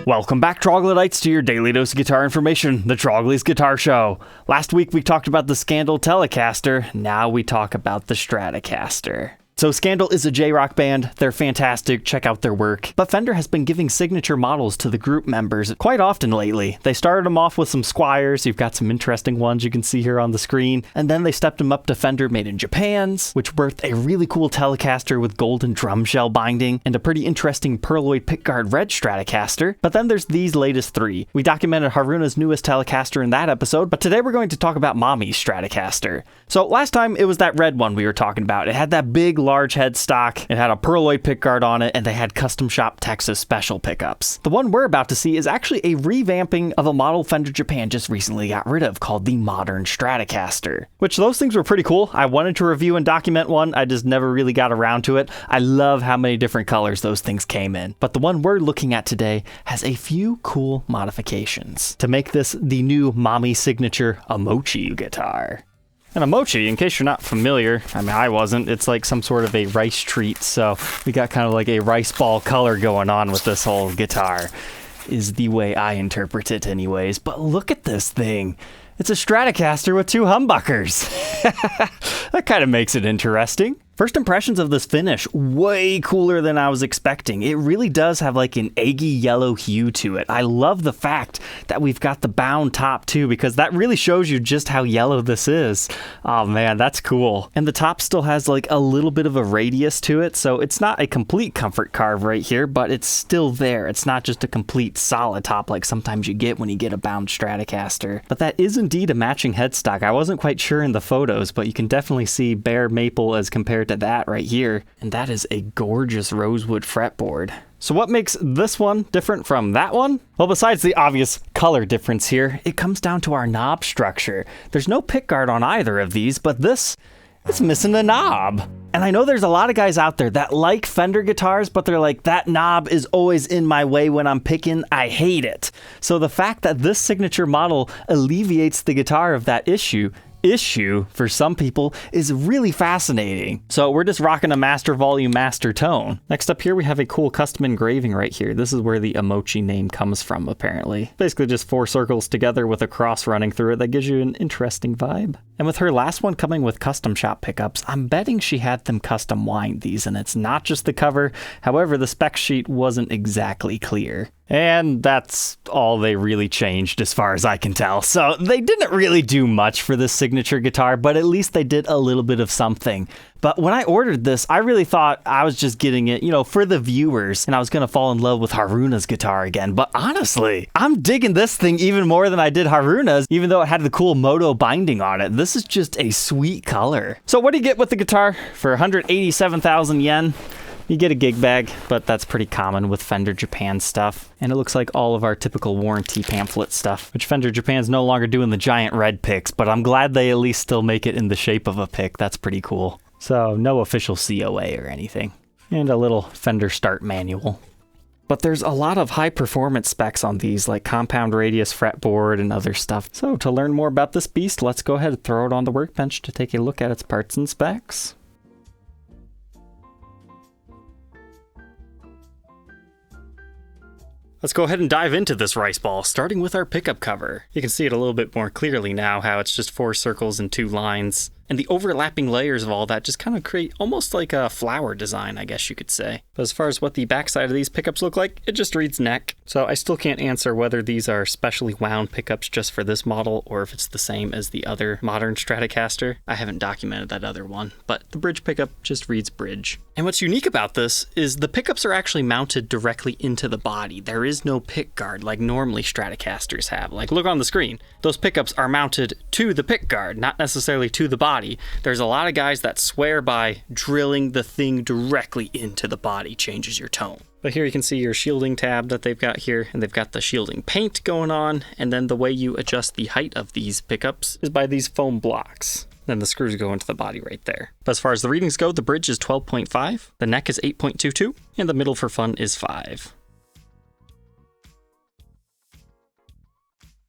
Welcome back, Troglodytes, to your daily dose of guitar information, the Trogly's Guitar Show. Last week we talked about the Scandal Telecaster, now we talk about the Stratocaster. So Scandal is a J-rock band, they're fantastic, check out their work. But Fender has been giving signature models to the group members quite often lately. They started them off with some Squires, you've got some interesting ones you can see here on the screen, and then they stepped them up to Fender Made in Japan's, which birthed a really cool Telecaster with golden drum shell binding, and a pretty interesting Pearloid pickguard red Stratocaster. But then there's these latest three. We documented Haruna's newest Telecaster in that episode, but today we're going to talk about Mami's Stratocaster. So last time it was that red one we were talking about. It had that big large headstock, it had a Pearloid pickguard on it, and they had custom shop Texas special pickups. The one we're about to see is actually a revamping of a model Fender Japan just recently got rid of called the Modern Stratocaster, which those things were pretty cool. I wanted to review and document one, I just never really got around to it. I love how many different colors those things came in. But the one we're looking at today has a few cool modifications to make this the new Mami signature Omochi guitar. And Omochi, in case you're not familiar, I mean, I wasn't, it's like some sort of a rice treat, so we got kind of like a rice ball color going on with this whole guitar, is the way I interpret it anyways. But look at this thing. It's a Stratocaster with two humbuckers. That kind of makes it interesting. First impressions of this finish, way cooler than I was expecting. It really does have like an eggy yellow hue to it. I love the fact that we've got the bound top too, because that really shows you just how yellow this is. Oh man, that's cool. And the top still has like a little bit of a radius to it, so it's not a complete comfort carve right here, but it's still there. It's not just a complete solid top like sometimes you get when you get a bound Stratocaster. But that is indeed a matching headstock. I wasn't quite sure in the photos, but you can definitely see bare maple as compared to that right here, and that is a gorgeous rosewood fretboard. So what makes this one different from that one? Well, besides the obvious color difference here, it comes down to our knob structure. There's no pickguard on either of these, but this, it's missing a knob. And I know there's a lot of guys out there that like Fender guitars, but they're like, that knob is always in my way when I'm picking, I hate it. So the fact that this signature model alleviates the guitar of that issue for some people is really fascinating. So we're just rocking a master volume, master tone. Next up here, we have a cool custom engraving right here. This is where the Omochi name comes from, apparently. Basically just 4 circles together with a cross running through it that gives you an interesting vibe. And with her last one coming with custom shop pickups, I'm betting she had them custom wind these, and it's not just the cover. However, the spec sheet wasn't exactly clear. And that's all they really changed as far as I can tell. So they didn't really do much for this signature guitar, but at least they did a little bit of something. But when I ordered this, I really thought I was just getting it, you know, for the viewers, and I was gonna fall in love with Haruna's guitar again. But honestly, I'm digging this thing even more than I did Haruna's, even though it had the cool moto binding on it. This is just a sweet color. So what do you get with the guitar? For 187,000 yen? You get a gig bag, but that's pretty common with Fender Japan stuff. And it looks like all of our typical warranty pamphlet stuff, which Fender Japan's no longer doing the giant red picks, but I'm glad they at least still make it in the shape of a pick. That's pretty cool. So no official COA or anything. And a little Fender start manual. But there's a lot of high performance specs on these, like compound radius fretboard and other stuff. So to learn more about this beast, let's go ahead and throw it on the workbench to take a look at its parts and specs. Let's go ahead and dive into this rice ball, starting with our pickup cover. You can see it a little bit more clearly now, how it's just 4 circles and 2 lines. And the overlapping layers of all that just kind of create almost like a flower design, I guess you could say. But as far as what the backside of these pickups look like, it just reads neck. So I still can't answer whether these are specially wound pickups just for this model, or if it's the same as the other modern Stratocaster. I haven't documented that other one, but the bridge pickup just reads bridge. And what's unique about this is the pickups are actually mounted directly into the body. There is no pick guard like normally Stratocasters have. Like, look on the screen. Those pickups are mounted to the pick guard, not necessarily to the body. There's a lot of guys that swear by drilling the thing directly into the body changes your tone. But here you can see your shielding tab that they've got here, and they've got the shielding paint going on, and then the way you adjust the height of these pickups is by these foam blocks. Then the screws go into the body right there. But as far as the readings go, the bridge is 12.5, the neck is 8.22, and the middle for fun is 5.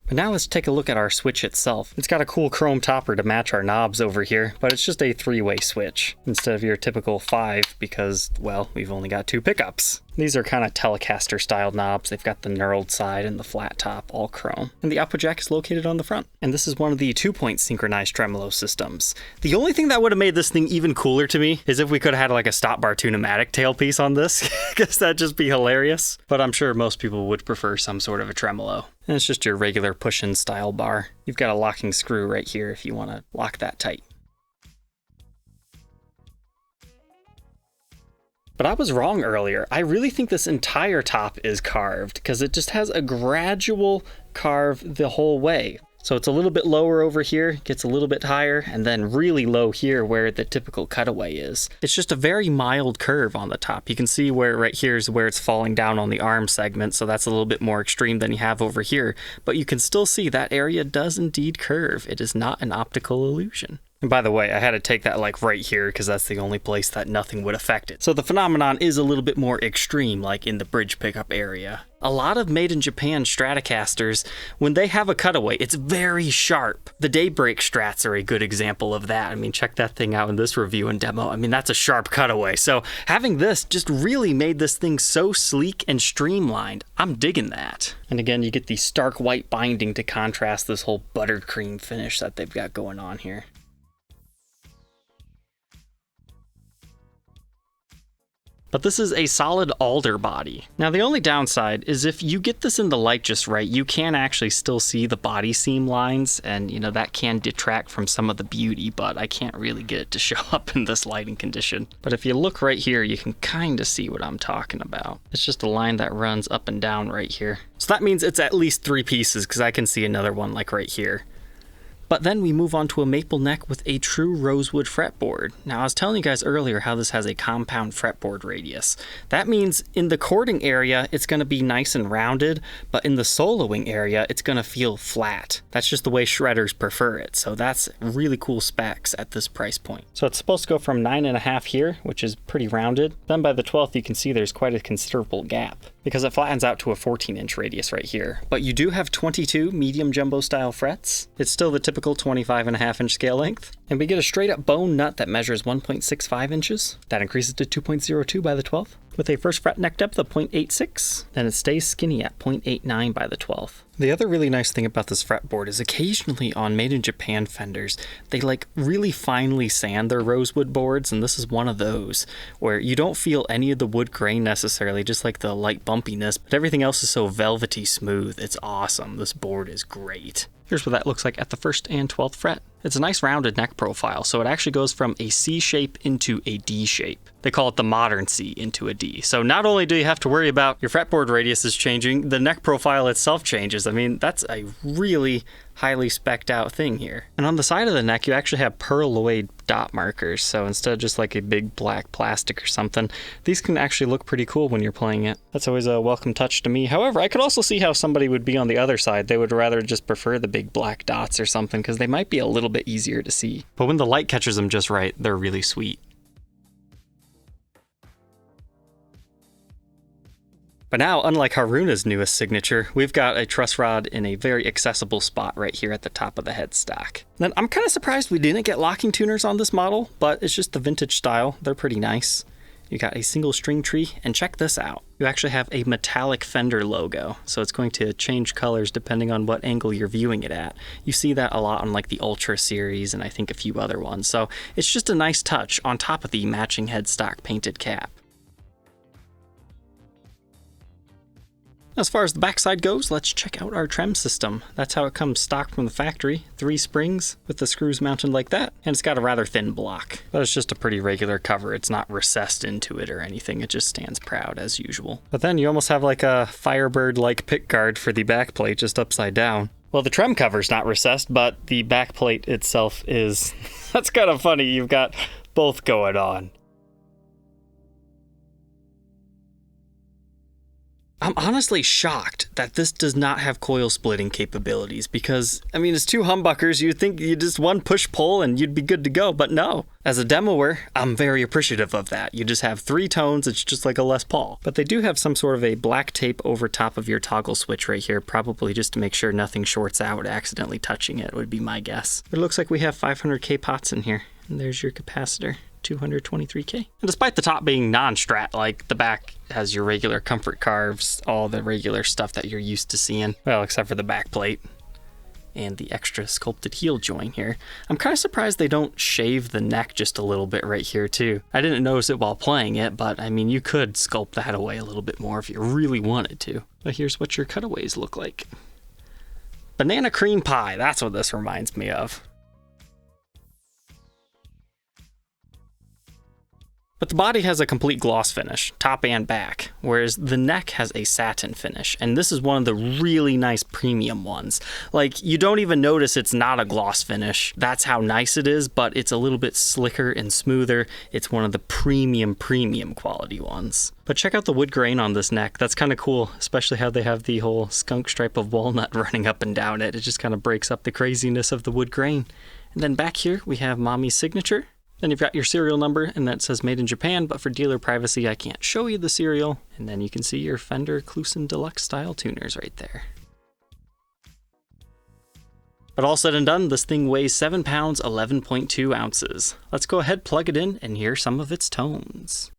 But now let's take a look at our switch itself. It's got a cool chrome topper to match our knobs over here, but it's just a 3-way switch instead of your typical 5 because, well, we've only got 2 pickups. These are kind of Telecaster style knobs. They've got the knurled side and the flat top, all chrome. And the output jack is located on the front. And this is one of the 2-point synchronized tremolo systems. The only thing that would have made this thing even cooler to me is if we could have had like a stop bar tune-o-matic tailpiece on this, because that'd just be hilarious. But I'm sure most people would prefer some sort of a tremolo. And it's just your regular push-in style bar. You've got a locking screw right here if you want to lock that tight. But I was wrong earlier. I really think this entire top is carved because it just has a gradual carve the whole way. So it's a little bit lower over here, gets a little bit higher, and then really low here where the typical cutaway is. It's just a very mild curve on the top. You can see where right here is where it's falling down on the arm segment, so that's a little bit more extreme than you have over here. But you can still see that area does indeed curve. It is not an optical illusion. And by the way, I had to take that like right here because that's the only place that nothing would affect it. So the phenomenon is a little bit more extreme, like in the bridge pickup area. A lot of made in Japan Stratocasters, when they have a cutaway, it's very sharp. The Daybreak Strats are a good example of that. I mean, check that thing out in this review and demo. I mean, that's a sharp cutaway. So having this just really made this thing so sleek and streamlined. I'm digging that. And again, you get the stark white binding to contrast this whole buttercream finish that they've got going on here. But this is a solid alder body. Now the only downside is if you get this in the light just right, you can actually still see the body seam lines, and you know that can detract from some of the beauty, but I can't really get it to show up in this lighting condition. But if you look right here, you can kind of see what I'm talking about. It's just a line that runs up and down right here. So that means it's at least 3 pieces because I can see another one like right here. But then we move on to a maple neck with a true rosewood fretboard. Now I was telling you guys earlier how this has a compound fretboard radius. That means in the chording area, it's going to be nice and rounded, but in the soloing area, it's going to feel flat. That's just the way shredders prefer it. So that's really cool specs at this price point. So it's supposed to go from 9.5 here, which is pretty rounded. Then by the 12th, you can see there's quite a considerable gap because it flattens out to a 14-inch radius right here. But you do have 22 medium jumbo style frets. It's still the typical 25.5-inch scale length. And we get a straight up bone nut that measures 1.65 inches. That increases to 2.02 by the 12th. With a first fret neck depth of 0.86, then it stays skinny at 0.89 by the 12th. The other really nice thing about this fretboard is occasionally on made in Japan Fenders, they like really finely sand their rosewood boards, and this is one of those where you don't feel any of the wood grain necessarily, just like the light bumpiness, but everything else is so velvety smooth. It's awesome. This board is great. Here's what that looks like at the 1st and 12th fret. It's a nice rounded neck profile, so it actually goes from a C shape into a D shape. They call it the modern C into a D. So not only do you have to worry about your fretboard radius is changing, the neck profile itself changes. I mean, that's a really highly spec'd out thing here. And on the side of the neck, you actually have pearloid dot markers. So instead of just like a big black plastic or something, these can actually look pretty cool when you're playing it. That's always a welcome touch to me. However, I could also see how somebody would be on the other side. They would rather just prefer the big black dots or something because they might be a little bit easier to see. But when the light catches them just right, they're really sweet. But now, unlike Haruna's newest signature, we've got a truss rod in a very accessible spot right here at the top of the headstock. Then I'm kind of surprised we didn't get locking tuners on this model, but it's just the vintage style. They're pretty nice. You got a single string tree, and check this out. You actually have a metallic Fender logo, so it's going to change colors depending on what angle you're viewing it at. You see that a lot on like the Ultra series and I think a few other ones, so it's just a nice touch on top of the matching headstock painted cap. As far as the backside goes, let's check out our trem system. That's how it comes stock from the factory. 3 springs with the screws mounted like that, and it's got a rather thin block. But it's just a pretty regular cover. It's not recessed into it or anything. It just stands proud as usual. But then you almost have like a Firebird-like pick guard for the backplate just upside down. Well, the trem cover's not recessed, but the backplate itself is. That's kind of funny. You've got both going on. I'm honestly shocked that this does not have coil splitting capabilities because, I mean, it's 2 humbuckers. You'd think you just one push-pull and you'd be good to go, but no. As a demoer, I'm very appreciative of that. You just have 3 tones, it's just like a Les Paul. But they do have some sort of a black tape over top of your toggle switch right here, probably just to make sure nothing shorts out accidentally touching it, would be my guess. It looks like we have 500K pots in here. And there's your capacitor. $223K. And despite the top being non-Strat, like the back has your regular comfort carves, all the regular stuff that you're used to seeing. Well, except for the back plate and the extra sculpted heel joint here. I'm kind of surprised they don't shave the neck just a little bit right here too. I didn't notice it while playing it, but I mean, you could sculpt that away a little bit more if you really wanted to. But here's what your cutaways look like. Banana cream pie, that's what this reminds me of. But the body has a complete gloss finish, top and back, whereas the neck has a satin finish, and this is one of the really nice premium ones. Like, you don't even notice it's not a gloss finish. That's how nice it is, but it's a little bit slicker and smoother. It's one of the premium quality ones. But check out the wood grain on this neck. That's kind of cool, especially how they have the whole skunk stripe of walnut running up and down it. It just kind of breaks up the craziness of the wood grain. And then back here, we have Mami's signature. Then you've got your serial number, and that says made in Japan, but for dealer privacy, I can't show you the serial. And then you can see your Fender Kluson Deluxe style tuners right there. But all said and done, this thing weighs 7 pounds, 11.2 ounces. Let's go ahead, plug it in, and hear some of its tones.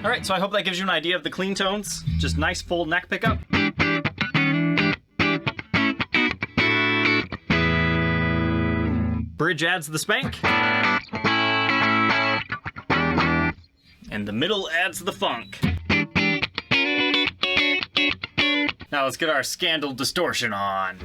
All right, so I hope that gives you an idea of the clean tones. Just nice full neck pickup. Bridge adds the spank. And the middle adds the funk. Now let's get our Scandal distortion on.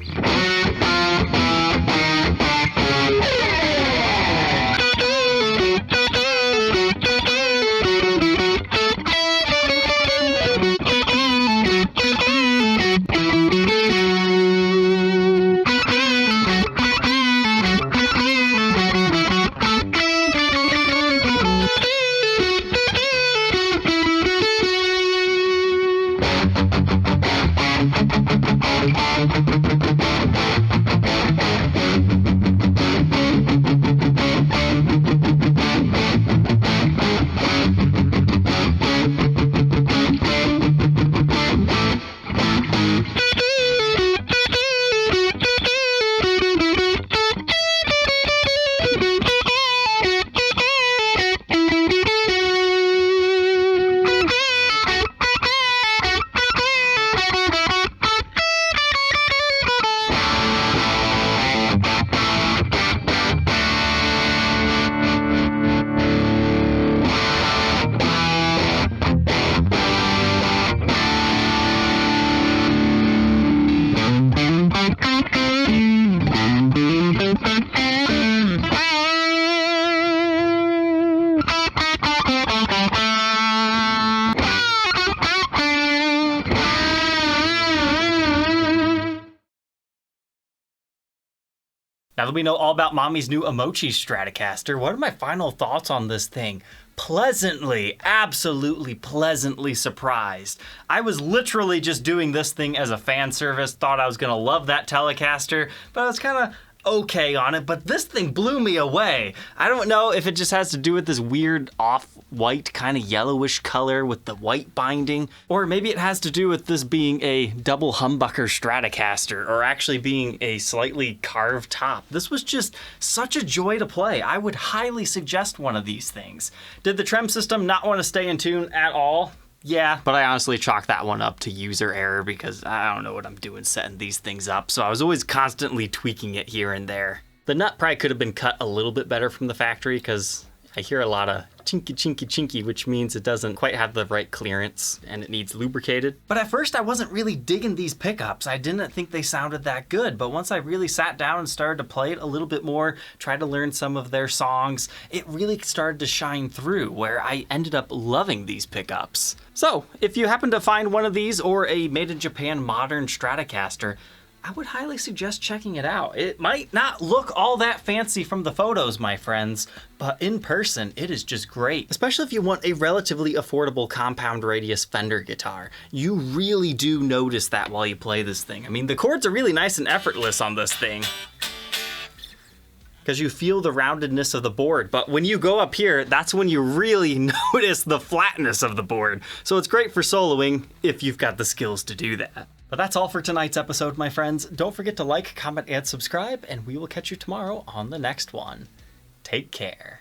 Now that we know all about Mami's new Omochi Stratocaster, what are my final thoughts on this thing? Pleasantly, absolutely pleasantly surprised. I was literally just doing this thing as a fan service, thought I was gonna love that Telecaster, but I was kind of okay on it, but this thing blew me away. I don't know if it just has to do with this weird off-white kind of yellowish color with the white binding, or maybe it has to do with this being a double humbucker Stratocaster, or actually being a slightly carved top. This was just such a joy to play. I would highly suggest one of these things. Did the trem system not want to stay in tune at all? Yeah, but I honestly chalk that one up to user error because I don't know what I'm doing setting these things up, so I was always constantly tweaking it here and there. The nut probably could have been cut a little bit better from the factory because I hear a lot of chinky, chinky, chinky, which means it doesn't quite have the right clearance and it needs lubricated. But at first I wasn't really digging these pickups. I didn't think they sounded that good, but once I really sat down and started to play it a little bit more, try to learn some of their songs, it really started to shine through where I ended up loving these pickups. So if you happen to find one of these or a made in Japan modern Stratocaster, I would highly suggest checking it out. It might not look all that fancy from the photos, my friends, but in person, it is just great. Especially if you want a relatively affordable compound radius Fender guitar. You really do notice that while you play this thing. I mean, the chords are really nice and effortless on this thing, because you feel the roundedness of the board. But when you go up here, that's when you really notice the flatness of the board. So it's great for soloing if you've got the skills to do that. But that's all for tonight's episode, my friends. Don't forget to like, comment, and subscribe, and we will catch you tomorrow on the next one. Take care.